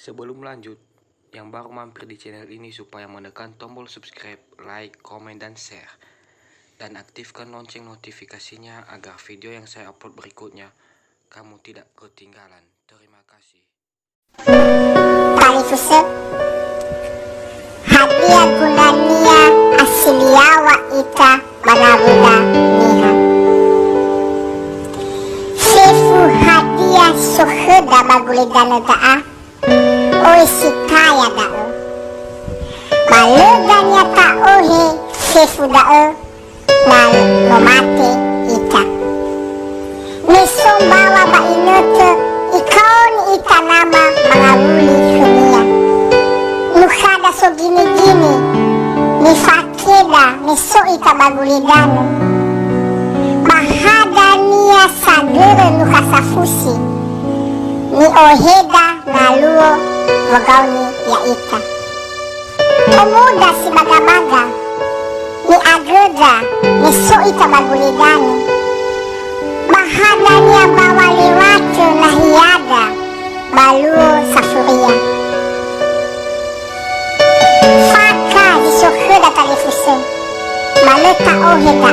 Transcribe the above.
Sebelum lanjut, yang baru mampir di channel ini supaya menekan tombol subscribe, like, komen, dan share. Dan aktifkan lonceng notifikasinya agar video yang saya upload berikutnya kamu tidak ketinggalan. Terima kasih. Talifusep hadiah gunania asilia wa ita banabuda niha sefu hadiah suheda bagulidana ta'a oi sikaya da'o baluganya ta'ohe sefu da'o nan nomate ita nisombawa ba inoto ikaw ni ita nama mangawuli sunia nuhada so gini-gini ni fakeda ni so ita bagulidano mahada nia sagere nukasafusi ni oheda ngaluo wagauni ya ita pemuda si baga-baga ni ageda ni so ita bagulidano mahada nia bawa lewato na hiada baluo safuria faka disoheda talifuse maleta oheda